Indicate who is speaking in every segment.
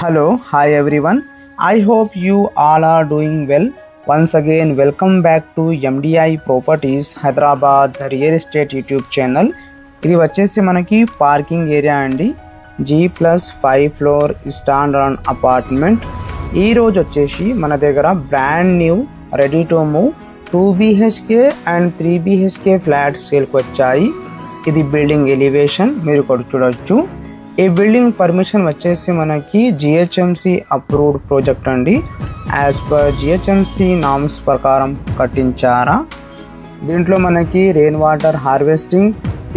Speaker 1: Hello, hi everyone. I hope you all are doing well. Once again, welcome back to MDI Properties Hyderabad Real Estate YouTube channel. ఇది వచ్చేసి మనకి parking area అండి. G+5 floor standard apartment. ఈ రోజు వచ్చేసి మన దగ్గర brand new ready to move 2 BHK and 3 BHK flats సేల్కి వచ్చాయి. ఇది బిల్డింగ్ ఎలివేషన్ మీరు ఇక్కడ చూడొచ్చు. ఈ బిల్డింగ్ పర్మిషన్ వచ్చేసి మనకి GHMC అప్రూవ్డ్ ప్రాజెక్ట్ అండి. యాజ్ పర్ GHMC నామ్స్ ప్రకారం కట్టించారా. దీంట్లో మనకి రెయిన్ వాటర్ హార్వెస్టింగ్,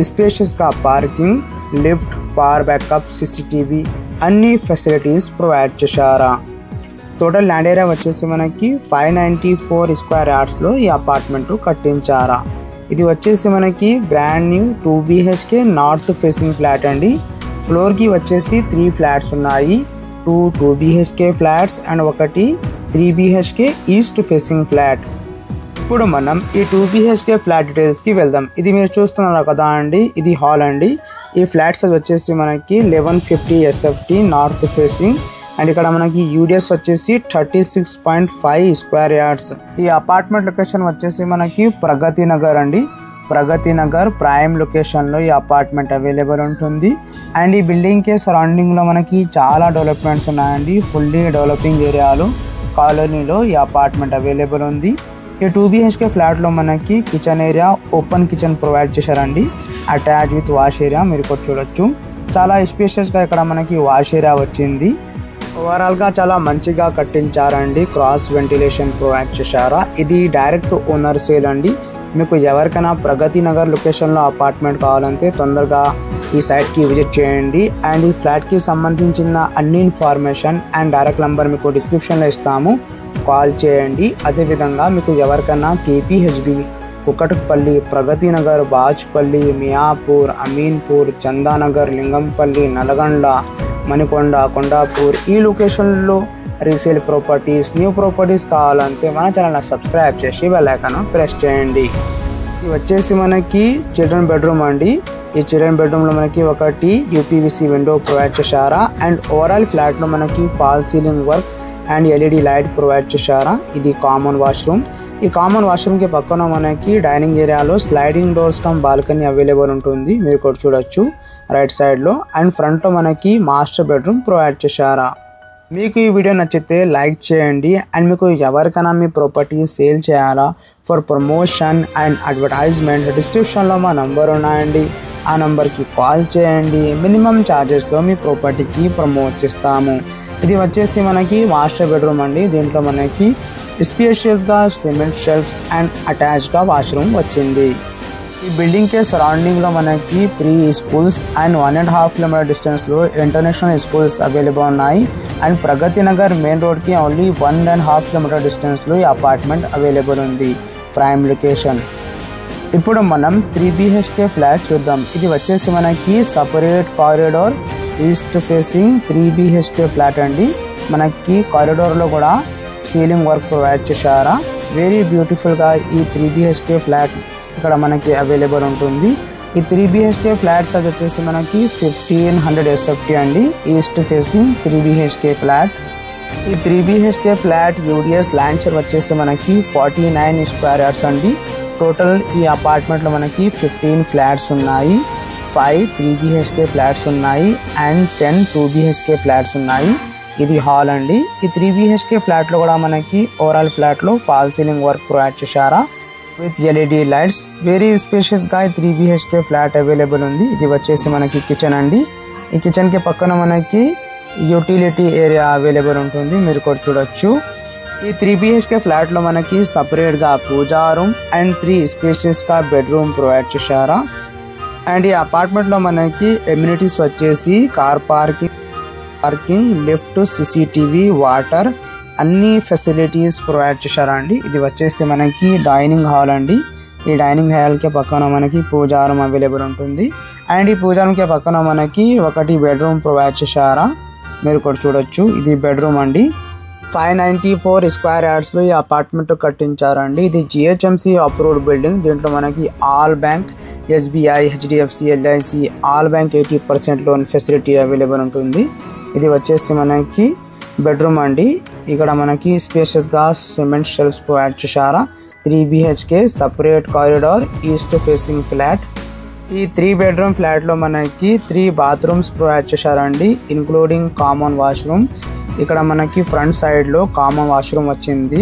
Speaker 1: స్పేషియస్గా parking, lift, power backup, CCTV అన్ని ఫెసిలిటీస్ ప్రొవైడ్ చేశారా. టోటల్ ల్యాండ్ ఏరియా వచ్చేసి మనకి 594 స్క్వేర్ యార్డ్స్లో ఈ అపార్ట్మెంట్ కట్టించారా. ఇది వచ్చేసి మనకి brand new 2 BHK north facing flat అండి. ఫ్లోర్కి వచ్చేసి 3 ఫ్లాట్స్ ఉన్నాయి. 2 BHK ఫ్లాట్స్ అండ్ ఒకటి 3 BHK ఈస్ట్ ఫేసింగ్ ఫ్లాట్. ఇప్పుడు మనం ఈ 2 BHK ఫ్లాట్ డీటెయిల్స్కి వెళ్దాం. ఇది మీరు చూస్తున్నారు కదా అండి, ఇది హాల్ అండి. ఈ ఫ్లాట్స్ వచ్చేసి మనకి 1150 SFT నార్త్ ఫేసింగ్ అండ్ ఇక్కడ మనకి యూడిఎస్ వచ్చేసి 36.5 స్క్వేర్ యార్డ్స్. ఈ అపార్ట్మెంట్ లొకేషన్ వచ్చేసి మనకి ప్రగతి నగర్ అండి. ప్రగతి నగర్ ప్రైమ్ లొకేషన్లో ఈ అపార్ట్మెంట్ అవైలబుల్ ఉంటుంది. అండ్ ఈ బిల్డింగ్కి సరౌండింగ్లో మనకి చాలా డెవలప్మెంట్స్ ఉన్నాయండి. ఫుల్లీ డెవలపింగ్ ఏరియాలు కాలనీలో ఈ అపార్ట్మెంట్ అవైలబుల్ ఉంది. ఈ 2 BHK ఫ్లాట్లో మనకి kitchen area, open kitchen provide చేశారండి. అటాచ్ విత్ వాష్ ఏరియా మీరు ఇక్కడ చూడొచ్చు. చాలా స్పేషియస్గా ఇక్కడ మనకి వాష్ ఏరియా వచ్చింది. ఓవరాల్గా చాలా మంచిగా కట్టించారండి. క్రాస్ వెంటిలేషన్ ప్రొవైడ్ చేశారా. ఇది డైరెక్ట్ ఓనర్ సేల్ అండి. మీకు ఎవరికైనా ప్రగతి నగర్ లొకేషన్లో అపార్ట్మెంట్ కావాలంటే తొందరగా ఈ సైట్కి విజిట్ చేయండి. అండ్ ఈ ఫ్లాట్కి సంబంధించిన అన్ని ఇన్ఫర్మేషన్ అండ్ డైరెక్ట్ నెంబర్ మీకు డిస్క్రిప్షన్లో ఇస్తాము, కాల్ చేయండి. అదేవిధంగా మీకు ఎవరికైనా KPHB, కుకట్పల్లి, ప్రగతి నగర్, బాజ్పల్లి, మియాపూర్, అమీన్పూర్, చందానగర్, లింగంపల్లి, నల్గొండ, మణికొండ, కొండాపూర్ ఈ లొకేషన్లో రీసేల్ ప్రాపర్టీస్, న్యూ ప్రాపర్టీస్ కావాలంటే మన ఛానల్ని సబ్స్క్రైబ్ చేసి బెల్ ఐకాన్ ప్రెస్ చేయండి. ఇది వచ్చేసి మనకి చిల్డ్రన్ బెడ్రూమ్ అండి. ఈ చిల్డ్రన్ బెడ్రూమ్లో మనకి ఒకటి UPVC విండో ప్రొవైడ్ చేశారా. అండ్ ఓవరాల్ ఫ్లాట్లో మనకి fall ceiling work and LED light provide చేశారా. ఇది కామన్ వాష్రూమ్. ఈ కామన్ వాష్రూమ్కి పక్కన మనకి డైనింగ్ ఏరియాలో sliding doors come balcony available ఉంటుంది. మీరు ఇక్కడ చూడొచ్చు రైట్ సైడ్లో. అండ్ ఫ్రంట్లో మనకి మాస్టర్ బెడ్రూమ్ ప్రొవైడ్ చేశారా. మీకు ఈ వీడియో నచ్చితే లైక్ చేయండి. అండ్ మీకు ఎవరికైనా మీ ప్రాపర్టీ సేల్ చేయాలా, ఫర్ ప్రమోషన్ అండ్ అడ్వర్టైజ్మెంట్ డిస్క్రిప్షన్లో మా నంబర్ ఉన్నాయండి. ఆ నెంబర్కి కాల్ చేయండి. మినిమం ఛార్జెస్లో మీ ప్రాపర్టీకి ప్రమోట్ చేస్తాము. ఇది వచ్చేసి మనకి మాస్టర్ బెడ్రూమ్ అండి. దీంట్లో మనకి స్పేషియస్గా సిమెంట్ షెల్ఫ్స్ అండ్ అటాచ్గా వాష్రూమ్ వచ్చింది. ఈ బిల్డింగ్కి సరౌండింగ్లో మనకి ప్రీ స్కూల్స్ అండ్ 1.5 కిలోమీటర్ డిస్టెన్స్లో ఇంటర్నేషనల్ స్కూల్స్ అవైలబుల్ ఉన్నాయి. అండ్ ప్రగతి నగర్ మెయిన్ రోడ్కి ఓన్లీ 1.5 కిలోమీటర్ డిస్టెన్స్లో ఈ అపార్ట్మెంట్ అవైలబుల్ ఉంది. Prime location. ఇప్పుడు మనం 3 BHK ఫ్లాట్ చూద్దాం. ఇది వచ్చేసి మనకి separate corridor east facing 3 BHK flat అండి. మనకి కారిడార్లో కూడా సీలింగ్ వర్క్ ప్రొవైడ్ చేశారా. వెరీ బ్యూటిఫుల్గా ఈ 3 BHK ఫ్లాట్ ఇక్కడ మనకి అవైలబుల్ ఉంటుంది. ఈ 3 BHK ఫ్లాట్స్ అది వచ్చేసి మనకి 1500 SFT అండి. East facing 3 BHK flat. ఈ 3 BHK flat UDS land share వచ్చేసి మనకి 49 స్క్వేర్ యార్డ్స్ అండి. టోటల్ ఈ అపార్ట్మెంట్లో మనకి 15 ఫ్లాట్స్ ఉన్నాయి. 5 3 BHK ఫ్లాట్స్ ఉన్నాయి అండ్ 10 2 BHK ఫ్లాట్స్ ఉన్నాయి. ఇది హాల్ అండి. ఈ 3 BHK ఫ్లాట్లో కూడా మనకి ఓవరాల్ ఫ్లాట్లో ఫాల్ సీలింగ్ వర్క్ ప్రొవైడ్ చేశారా విత్ LED లైట్స్. వెరీ స్పేషియస్గా 3 BHK ఫ్లాట్ అవైలబుల్ ఉంది. ఇది వచ్చేసి మనకి కిచెన్ అండి. ఈ కిచెన్కి పక్కన మనకి యూటిలిటీ ఏరియా అవైలబుల్ ఉంటుంది. మీరు కూడా చూడొచ్చు. ఈ 3 BHK ఫ్లాట్లో మనకి సపరేట్గా పూజా రూమ్ అండ్ 3 స్పేషియస్గా బెడ్రూమ్ ప్రొవైడ్ చేశారా. అండ్ ఈ అపార్ట్మెంట్లో మనకి ఎమ్యూనిటీస్ వచ్చేసి car parking, lift, CCTV, water అన్ని ఫెసిలిటీస్ ప్రొవైడ్ చేశారా అండి. ఇది వచ్చేసి మనకి డైనింగ్ హాల్ అండి. ఈ డైనింగ్ హాల్కి పక్కన మనకి పూజా రూమ్ అవైలబుల్ ఉంటుంది. అండ్ ఈ పూజా రూమ్కి పక్కన మనకి ఒకటి బెడ్రూమ్ ప్రొవైడ్ చేశారా. మీరు కూడా చూడొచ్చు. ఇది బెడ్రూమ్ అండి. 594 స్క్వేర్ యార్డ్స్లో ఈ అపార్ట్మెంట్ కట్టించారండి. ఇది GHMC అప్రూవ్డ్ బిల్డింగ్. దీంట్లో మనకి all bank, SBI, HDFC, LIC all bank 80% loan facility available ఉంటుంది. ఇది వచ్చేసి మనకి బెడ్రూమ్ అండి. ఇక్కడ మనకి స్పేషియస్గా సిమెంట్ షెల్ఫ్స్ ప్రొవైడ్ చేశారా. 3 BHK separate corridor east facing flat. ఈ 3 బెడ్రూమ్ ఫ్లాట్లో మనకి 3 బాత్రూమ్స్ ప్రొవైడ్ చేశారండి, ఇంక్లూడింగ్ కామన్ వాష్రూమ్. ఇక్కడ మనకి ఫ్రంట్ సైడ్లో కామన్ వాష్రూమ్ వచ్చింది.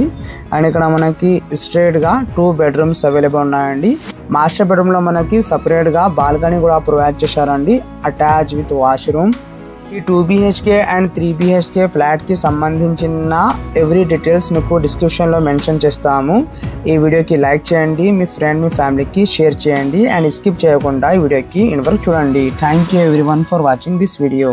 Speaker 1: అండ్ ఇక్కడ మనకి స్ట్రేట్గా 2 బెడ్రూమ్స్ అవైలబుల్ ఉన్నాయండి. మాస్టర్ బెడ్రూమ్లో మనకి సపరేట్గా బాల్కనీ కూడా ప్రొవైడ్ చేశారండి, అటాచ్ విత్ వాష్రూమ్. ఈ 2 BHK అండ్ 3 BHK ఫ్లాట్కి సంబంధించిన ఎవ్రీ డీటెయిల్స్ మీకు డిస్క్రిప్షన్లో మెన్షన్ చేస్తాము. ఈ వీడియోకి లైక్ చేయండి, మీ ఫ్రెండ్ మీ ఫ్యామిలీకి షేర్ చేయండి అండ్ స్కిప్ చేయకుండా ఈ వీడియోకి ఇన్వరకు చూడండి. Thank you everyone for watching this video.